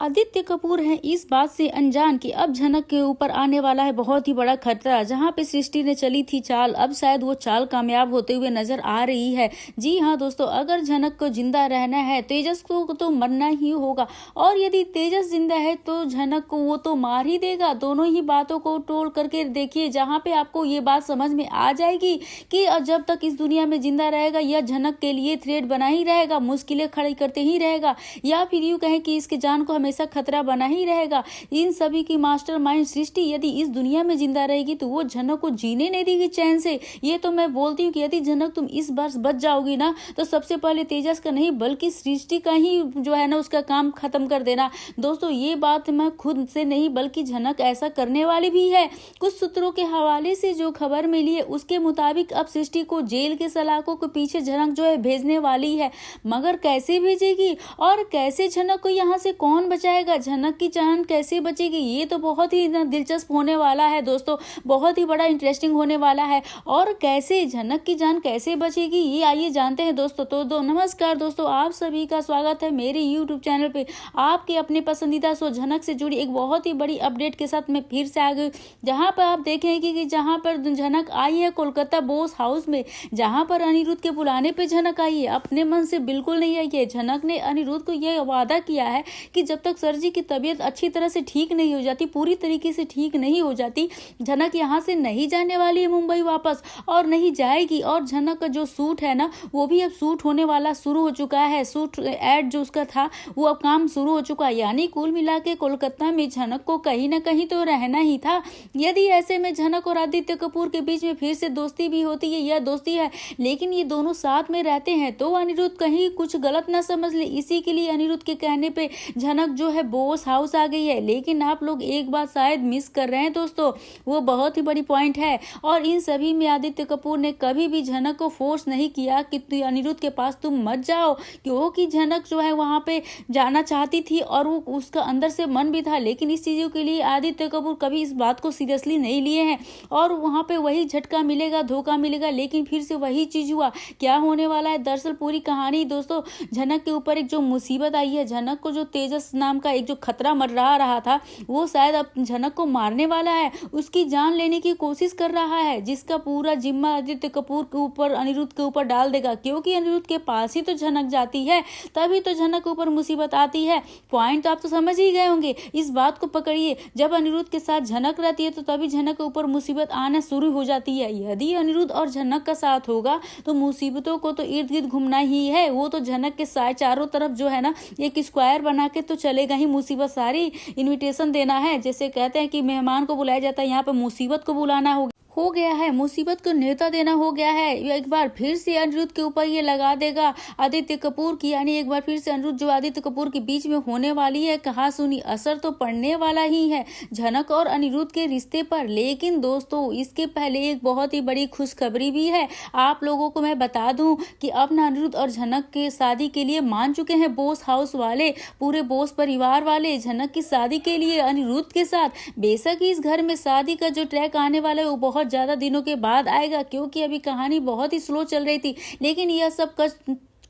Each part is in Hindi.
आदित्य कपूर हैं इस बात से अनजान कि अब झनक के ऊपर आने वाला है बहुत ही बड़ा खतरा। जहां पे सृष्टि ने चली थी चाल, अब शायद वो चाल कामयाब होते हुए नजर आ रही है। जी हाँ दोस्तों, अगर झनक को जिंदा रहना है, तेजस को तो मरना ही होगा। और यदि तेजस जिंदा है तो झनक को वो तो मार ही देगा। दोनों ही बातों को टोल करके देखिए, जहाँ पे आपको ये बात समझ में आ जाएगी कि जब तक इस दुनिया में जिंदा रहेगा यह झनक के लिए थ्रेट बना ही रहेगा, मुश्किलें खड़ी करते ही रहेगा, या फिर यूं कहें कि इसके जान को हमेशा खतरा बना ही रहेगा। इन सभी की मास्टरमाइंड सृष्टि यदि इस दुनिया में जिंदा रहेगी तो वो झनक को जीने नहीं देगी चैन से। ये तो मैं बोलती हूँ कि यदि झनक तुम इस बार बच जाओगी ना, तो सबसे पहले तेजस का नहीं बल्कि सृष्टि का ही जो है ना उसका काम खत्म कर देना। दोस्तों ये बात मैं खुद से नहीं बल्कि झनक ऐसा करने वाली भी है। कुछ सूत्रों के हवाले से जो खबर मिली है उसके मुताबिक अब सृष्टि को जेल के सलाखों के पीछे झनक जो है भेजने वाली है। मगर कैसे भेजेगी और कैसे झनक को यहाँ से कौन बचाएगा, झनक की जान कैसे बचेगी, ये तो बहुत ही दिलचस्प होने वाला है दोस्तों, बहुत ही बड़ा इंटरेस्टिंग होने वाला है। और कैसे झनक की जान कैसे बचेगी ये आइए जानते हैं दोस्तों। तो नमस्कार दोस्तों, आप सभी का स्वागत है मेरे यूट्यूब चैनल पे। आपके अपने पसंदीदा शो झनक से जुड़ी एक बहुत ही बड़ी अपडेट के साथ मैं फिर से आ गई, जहाँ पर आप देखेंगे कि जहाँ पर झनक आई है कोलकाता बोस हाउस में, जहाँ पर अनिरुद्ध के बुलाने पे झनक आई है। अपने मन से बिल्कुल नहीं आई है। झनक ने अनिरुद्ध को यह वादा किया है कि जब तक सर जी की तबीयत अच्छी तरह से ठीक नहीं हो जाती, पूरी तरीके से ठीक नहीं हो जाती, झनक यहाँ से नहीं जाने वाली है मुंबई वापस, और नहीं जाएगी। और झनक का जो सूट है ना वो भी अब सूट होने वाला शुरू हो चुका है। सूट एड जो उसका था वो अब काम शुरू हो चुका है। यानी कुल मिला के कोलकाता में झनक को कहीं ना कहीं तो रहना ही था। यदि ऐसे में झनक और आदित्य कपूर के बीच में फिर से दोस्ती भी होती है, यह दोस्ती है, लेकिन ये दोनों साथ में रहते हैं तो अनिरुद्ध कहीं कुछ गलत ना समझ ले। इसी के लिए अनिरुद्ध के कहने पे झनक जो है बोस हाउस आ गई है। लेकिन आप लोग एक बात शायद मिस कर रहे हैं दोस्तों, वो बहुत ही बड़ी पॉइंट है। और इन सभी में आदित्य कपूर ने कभी भी झनक को फोर्स नहीं किया कि अनिरुद्ध के पास तुम मत जाओ, क्योंकि झनक जो है वहां पे जाना चाहती थी और वो उसका अंदर से मन भी था। लेकिन इस चीजों के लिए आदित्य कपूर कभी इस बात को सीरियसली नहीं लिए हैं और वहां पे वही झटका मिलेगा, धोखा मिलेगा। लेकिन फिर से वही चीज हुआ। क्या होने वाला है दरअसल पूरी कहानी दोस्तों, झनक के ऊपर एक जो मुसीबत आई है, झनक को जो तेजस नाम का एक जो खतरा मंडरा रहा था वो शायद अब झनक को मारने वाला है, उसकी जान लेने की कोशिश कर रहा है, जिसका पूरा जिम्मा आदित्य कपूर के ऊपर, अनिरुद्ध के ऊपर डाल देगा। क्योंकि अनिरुद्ध के पास ही तो झनक जाती है, तभी तो झनक के ऊपर मुसीबत आती है। पॉइंट तो आप तो समझ ही गए होंगे, इस बात को पकड़िए। जब अनिरुद्ध के साथ झनक रहती है तो तभी झनक के ऊपर मुसीबत आना शुरू हो जाती है। यदि अनिरुद्ध और झनक का साथ होगा तो मुसीबतों को तो इर्द गिर्द घूमना ही है। वो तो झनक के चारों तरफ जो है ना एक स्क्वायर बना के तो चलेगा ही, मुसीबत सारी इनविटेशन देना है। जैसे कहते हैं कि मेहमान को बुलाया जाता है, यहाँ पे मुसीबत को बुलाना हो गया है, मुसीबत को न्योता देना हो गया है। एक बार फिर से अनिरुद्ध के ऊपर ये लगा देगा आदित्य कपूर की, यानी एक बार फिर से अनिरुद्ध जो आदित्य कपूर के बीच में होने वाली है कहा सुनी असर तो पड़ने वाला ही है झनक और अनिरुद्ध के रिश्ते पर। लेकिन दोस्तों इसके पहले एक बहुत ही बड़ी खुशखबरी भी है। आप लोगों को मैं बता दूं कि अब ना अनिरुद्ध और झनक के शादी के लिए मान चुके हैं बोस हाउस वाले, पूरे बोस परिवार वाले। झनक की शादी के लिए अनिरुद्ध के साथ, बेशक इस घर में शादी का जो ट्रैक आने वाला है वो बहुत ज्यादा दिनों के बाद आएगा, क्योंकि अभी कहानी बहुत ही स्लो चल रही थी। लेकिन यह सब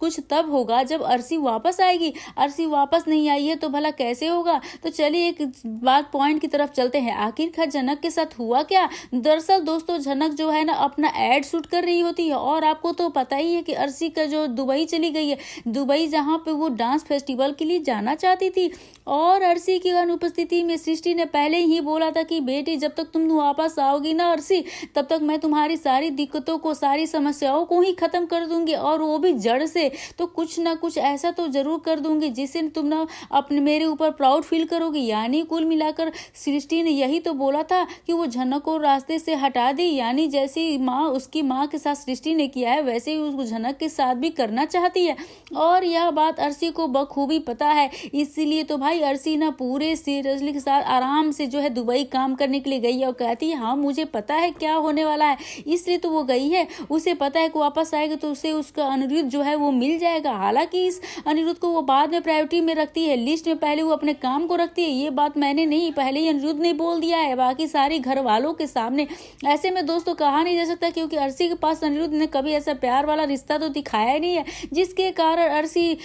कुछ तब होगा जब अर्शी वापस आएगी। अर्शी वापस नहीं आई है तो भला कैसे होगा। तो चलिए एक बात पॉइंट की तरफ चलते हैं। आखिरकार झनक के साथ हुआ क्या। दरअसल दोस्तों झनक जो है ना अपना एड शूट कर रही होती है, और आपको तो पता ही है कि अर्शी का जो दुबई चली गई है, दुबई जहाँ पे वो डांस फेस्टिवल के लिए जाना चाहती थी। और अर्शी की अनुपस्थिति में सृष्टि ने पहले ही बोला था कि बेटी जब तक तुम वापस आओगी ना अर्शी, तब तक मैं तुम्हारी सारी दिक्कतों को, सारी समस्याओं को ही खत्म कर दूंगी, और वो भी जड़ से। तो कुछ ना कुछ ऐसा तो जरूर कर दूंगी जिससे तुम ना अपने मेरे ऊपर प्राउड फील करोगी। यानी कुल मिलाकर सृष्टि ने यही तो बोला था कि वो झनक को रास्ते से हटा दी। यानी जैसी माँ उसकी माँ के साथ सृष्टि ने किया है वैसे ही उसको झनक के साथ भी करना चाहती है। और यह बात अर्शी को बखूबी पता है। इसीलिए तो भाई अर्शी ना पूरे सीरियसली के साथ आराम से जो है दुबई काम करने के लिए गई है, और कहती है हाँ मुझे पता है क्या होने वाला है, इसलिए तो वो गई है। उसे पता है कि वापस आएगा तो उसे उसका अनिरुद्ध जो है वो मिल जाएगा। हालांकि इस अनिरुद्ध को वो बाद में प्रायोरिटी में रखती है, लिस्ट में पहले वो अपने काम को रखती है। ये बात मैंने नहीं, पहले ही अनिरुद्ध ने बोल दिया है बाकी सारी घर वालों के सामने। ऐसे में दोस्तों कहा नहीं जा सकता, क्योंकि अर्शी के पास अनिरुद्ध ने कभी ऐसा प्यार वाला रिश्ता तो दिखाया ही नहीं है, जिसके कारण अर्शी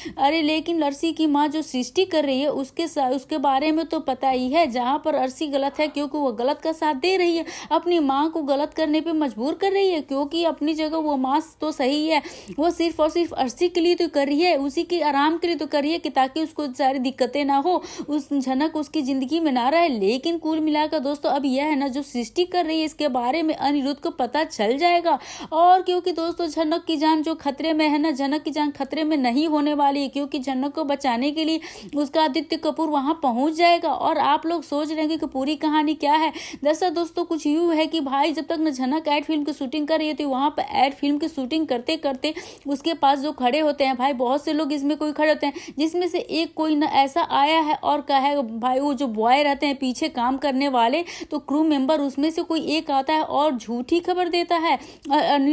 लेकिन अर्शी की माँ जो सृष्टि कर रही है उसके बारे में तो पता ही है। जहां पर अर्शी गलत है क्योंकि वो गलत का साथ दे रही है, अपनी माँ को गलत करने पे मजबूर कर रही है, क्योंकि अपनी जगह वो माँ तो सही है। वो सिर्फ और सिर्फ अर्शी के लिए तो कर रही है, उसी के आराम के लिए तो कर रही है कि ताकि उसको सारी दिक्कतें ना हो, उस झनक उसकी जिंदगी में ना रहे। लेकिन कुल मिलाकर दोस्तों अब यह है ना, जो सृष्टि कर रही है इसके बारे में अनिरुद्ध को पता चल जाएगा। और क्योंकि दोस्तों झनक की जान जो खतरे में है ना, झनक की जान खतरे में नहीं होने वाली है, क्योंकि झनक को बचाने के लिए उसका आदित्य कपूर वहां पहुंच जाएगा। और आप लोग सोच रहे हैं कि पूरी कहानी क्या है। दरअसल दोस्तों कुछ यूं है कि भाई जब तक न झनक एड फिल्म की शूटिंग कर रही थी, वहां पर एड फिल्म की शूटिंग करते करते उसके पास जो खड़े होते हैं भाई, बहुत से लोग इसमें कोई खड़े होते हैं, जिसमें से एक कोई न ऐसा आया है और कहा है भाई, वो जो बॉय रहते हैं पीछे काम करने वाले, तो क्रू मेंबर उसमें से कोई एक आता है और झूठी खबर देता है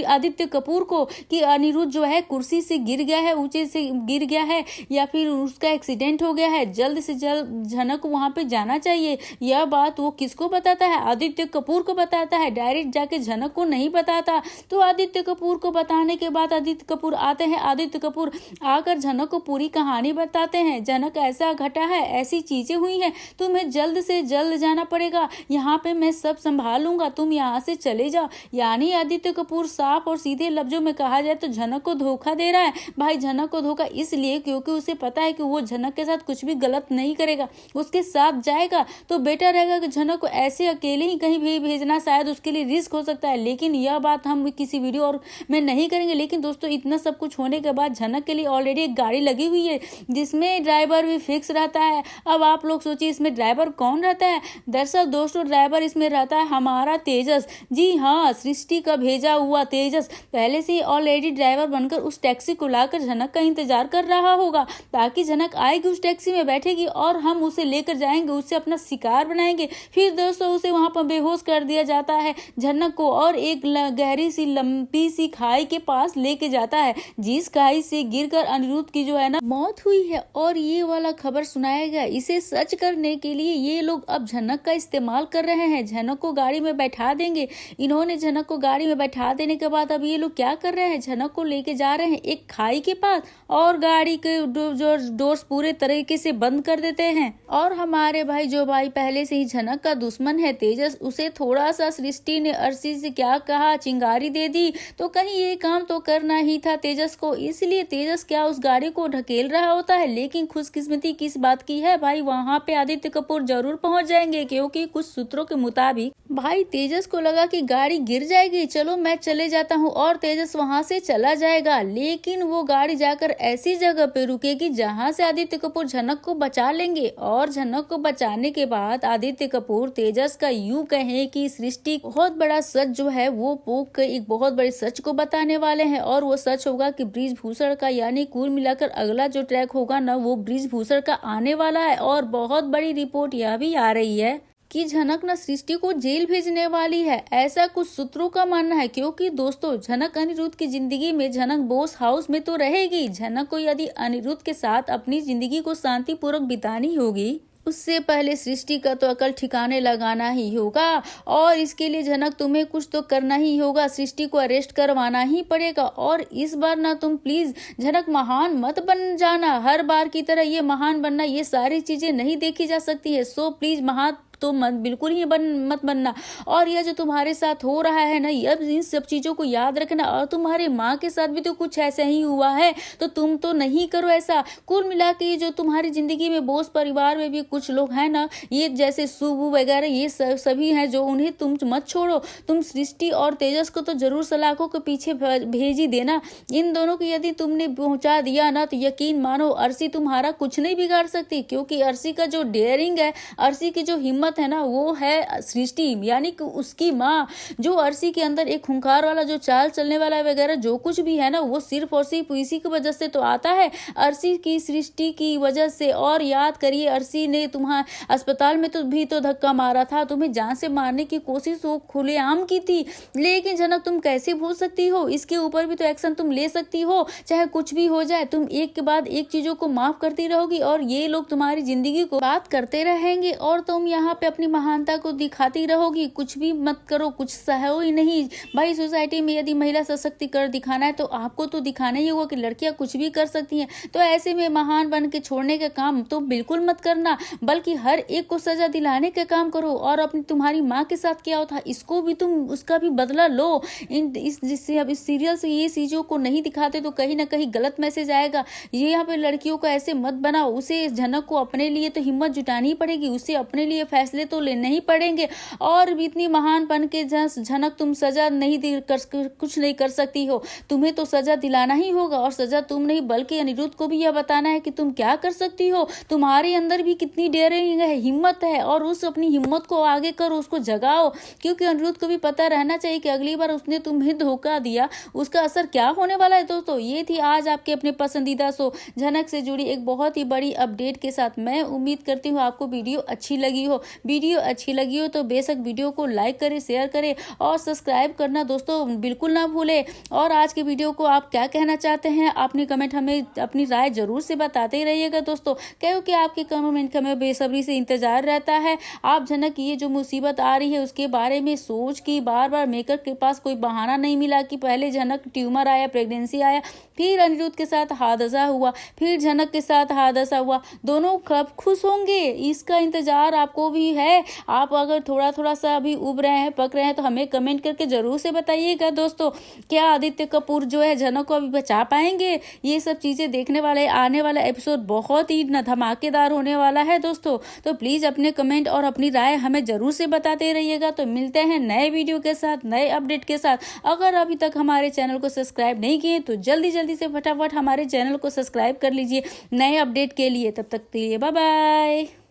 आदित्य कपूर को कि अनिरुद्ध जो है कुर्सी से गिर गया है, ऊंचे से गिर गया है, या फिर उसका एक्सीडेंट हो गया है, जल्द से जल्द झनक वहां पे जाना चाहिए। यह बात वो किसको बताता है? आदित्य कपूर को बताता है, डायरेक्ट जाके झनक को नहीं बताता। तो आदित्य कपूर को बताने के बाद आदित्य कपूर आते हैं, आदित्य कपूर आकर झनक को पूरी कहानी बताते हैं, झनक ऐसा घटा है, ऐसी चीजें हुई हैं, तुम्हें जल्द से जल्द जाना पड़ेगा, यहाँ पे मैं सब संभालूंगा, तुम यहाँ से चले जाओ। यानी आदित्य कपूर साफ और सीधे लफ्जों में कहा जाए तो झनक को धोखा दे रहा है। भाई झनक को धोखा इसलिए क्योंकि उसे पता है कि वो झनक के साथ कुछ भी गलत नहीं करेगा, उसके साथ जाएगा तो बेटर रहेगा कि झनक को ऐसे अकेले ही कहीं भी भेजना शायद उसके लिए रिस्क हो सकता है। लेकिन यह बात हम किसी वीडियो और में नहीं करेंगे। लेकिन दोस्तों इतना सब कुछ होने के बाद झनक के लिए ऑलरेडी एक गाड़ी लगी हुई है, जिसमें ड्राइवर भी फिक्स रहता है। अब आप लोग सोचिए इसमें ड्राइवर कौन रहता है? दरअसल दोस्तों ड्राइवर इसमें रहता है हमारा तेजस। जी हाँ, सृष्टि का भेजा हुआ तेजस पहले से ही ऑलरेडी ड्राइवर बनकर उस टैक्सी को लाकर झनक का इंतजार कर रहा होगा, ताकि झनक आएगी उस टैक्सी में बैठेगी और हम उसे लेकर जाएंगे, उससे अपना शिकार बनाएंगे। फिर दोस्तों उसे वहां पर बेहोश कर दिया जाता है झनक को, और एक गहरी सी लंबी सी खाई के पास लेके जाता है, जिस खाई से गिरकर अनिरुद्ध की जो है ना मौत हुई है। और ये वाला खबर सुनाया गया, इसे सच करने के लिए ये लोग अब झनक का इस्तेमाल कर रहे हैं, झनक को गाड़ी में बैठा देंगे। इन्होंने झनक को गाड़ी में बैठा देने के बाद अब ये लोग क्या कर रहे हैं, झनक को लेके जा रहे हैं एक खाई के पास और गाड़ी के जो डोर्स पूरे तरीके से बंद कर देते हैं। और हमारे भाई जो भाई पहले से ही झनक का दुश्मन है तेजस, उसे थोड़ा सा सृष्टि ने अर्शी से क्या कहा, चिंगारी दे दी, तो कहीं ये काम तो करना ही था तेजस को, इसलिए तेजस क्या उस गाड़ी को ढकेल रहा होता है। लेकिन खुशकिस्मती किस बात की है भाई, वहां पे आदित्य कपूर जरूर पहुंच जाएंगे, क्योंकि कुछ सूत्रों के मुताबिक भाई तेजस को लगा कि गाड़ी गिर जाएगी, चलो मैं चले जाता हूँ, और तेजस वहां से चला जाएगा। लेकिन वो गाड़ी जाकर ऐसी जगह पे रुकेगी जहां से आदित्य कपूर झनक को बचा लेंगे, और झनक को बचाने के बाद आदित्य कपूर तेजस का यूं कहे कि सृष्टि बहुत बड़ा सच जो है वो पोक कर एक बहुत बड़े सच को बताने वाले हैं, और वो सच होगा कि बृजभूषण का, यानी कुल मिलाकर अगला जो ट्रैक होगा ना वो बृजभूषण का आने वाला है। और बहुत बड़ी रिपोर्ट यह भी आ रही है कि झनक न सृष्टि को जेल भेजने वाली है, ऐसा कुछ सूत्रों का मानना है। क्योंकि दोस्तों झनक अनिरुद्ध की जिंदगी में झनक बोस हाउस में तो रहेगी, झनक को यदि अनिरुद्ध के साथ अपनी जिंदगी को शांतिपूर्वक बितानी होगी, उससे पहले सृष्टि का तो अकल ठिकाने लगाना ही होगा। और इसके लिए झनक तुम्हें कुछ तो करना ही होगा, सृष्टि को अरेस्ट करवाना ही पड़ेगा। और इस बार ना तुम प्लीज झनक महान मत बन जाना, हर बार की तरह ये महान बनना, ये सारी चीजें नहीं देखी जा सकती है। सो प्लीज महान तो बिल्कुल ही मत बनना। और यह जो तुम्हारे साथ हो रहा है ना, अब इन सब चीजों को याद रखना। और तुम्हारे माँ के साथ भी तो कुछ ऐसा ही हुआ है, तो तुम तो नहीं करो ऐसा। कुल मिला के जो तुम्हारी जिंदगी में बोस परिवार में भी कुछ लोग हैं ना, ये जैसे सुबु वगैरह, ये सभी हैं जो, उन्हें तुम मत छोड़ो। तुम सृष्टि और तेजस को तो जरूर सलाखों के पीछे भेज ही देना। इन दोनों को यदि तुमने पहुंचा दिया ना, तो यकीन मानो अर्शी तुम्हारा कुछ नहीं बिगाड़ सकती, क्योंकि अर्शी का जो डेयरिंग है, अर्शी की जो हिम्मत हिम्मत है ना वो है सृष्टि यानी कि उसकी माँ, जो अर्शी के अंदर एक खूंखार वाला जो चाल चलने वाला वगैरह जो कुछ भी है ना वो सिर्फ और सिर्फ इसी की वजह से तो आता है, अर्शी की सृष्टि की वजह से। और याद करिए अर्शी ने तुम्हारा अस्पताल में तो भी तो धक्का मारा था, तुम्हें जान से मारने की कोशिश वो खुलेआम की थी, लेकिन जनक तुम कैसे भूल सकती हो, इसके ऊपर भी तो एक्शन तुम ले सकती हो, चाहे कुछ भी हो जाए तुम एक के बाद एक चीजों को माफ करती रहोगी और ये लोग तुम्हारी जिंदगी को बात करते रहेंगे और तुम यहाँ पे अपनी महानता को दिखाती रहोगी। कुछ भी मत करो, कुछ सहो ही नहीं भाई। सोसाइटी में यदि महिला सशक्तिकरण दिखाना है तो आपको तो दिखाना ही होगा कि लड़कियां कुछ भी कर सकती हैं, तो ऐसे में महान बन के छोड़ने का काम तो बिल्कुल मत करना, बल्कि हर एक को सजा दिलाने का काम करो। और अपनी तुम्हारी माँ के साथ क्या होता इसको भी तुम उसका भी बदला लो। जिससे अब इस सीरियल से ये चीजों को नहीं दिखाते तो कहीं ना कहीं गलत मैसेज आएगा। ये यहाँ पे लड़कियों को ऐसे मत बनाओ, उसे झनक को अपने लिए तो हिम्मत जुटानी पड़ेगी, उसे अपने लिए फैसले तो लेने ही पड़ेंगे। और भी इतनी महान बन के झनक तुम सजा नहीं कुछ नहीं कर सकती हो, तुम्हें तो सजा दिलाना ही होगा। और सजा तुम नहीं बल्कि अनिरुद्ध को भी यह बताना है कि तुम क्या कर सकती हो, तुम्हारे अंदर भी कितनी डेयरिंग है, हिम्मत है, और उस अपनी हिम्मत को आगे करो, उसको जगाओ। क्योंकि अनिरुद्ध को भी पता रहना चाहिए कि अगली बार उसने तुम्हें धोखा दिया उसका असर क्या होने वाला है। दोस्तों ये थी आज आपके अपने पसंदीदा शो झनक से जुड़ी एक बहुत ही बड़ी अपडेट के साथ। मैं उम्मीद करती हूँ आपको वीडियो अच्छी लगी हो। वीडियो अच्छी लगी हो तो बेशक वीडियो को लाइक करें, शेयर करें और सब्सक्राइब करना दोस्तों बिल्कुल ना भूलें। और आज के वीडियो को आप क्या कहना चाहते हैं अपनी कमेंट हमें अपनी राय जरूर से बताते ही रहिएगा दोस्तों, क्योंकि आपके कमेंट का हमें बेसब्री से इंतजार रहता है। आप झनक की ये जो मुसीबत आ रही है उसके बारे में सोच की बार बार मेकर के पास कोई बहाना नहीं मिला कि पहले झनक ट्यूमर आया, प्रेगनेंसी आया, फिर अनिरुद्ध के साथ हादसा हुआ, फिर झनक के साथ हादसा हुआ, दोनों कब खुश होंगे इसका इंतजार आपको भी है। आप अगर थोड़ा थोड़ा सा अभी उब रहे हैं, पक रहे हैं तो हमें कमेंट करके जरूर से बताइएगा दोस्तों, क्या आदित्य कपूर जो है झनक को अभी बचा पाएंगे। ये सब चीजें देखने वाले आने वाला एपिसोड बहुत ही धमाकेदार होने वाला है दोस्तों। तो प्लीज अपने कमेंट और अपनी राय हमें जरूर से बताते रहिएगा। तो मिलते हैं नए वीडियो के साथ, नए अपडेट के साथ। अगर अभी तक हमारे चैनल को सब्सक्राइब नहीं किए तो जल्दी से फटाफट हमारे चैनल को सब्सक्राइब कर लीजिए नए अपडेट के लिए। तब तक के लिए बाय बाय।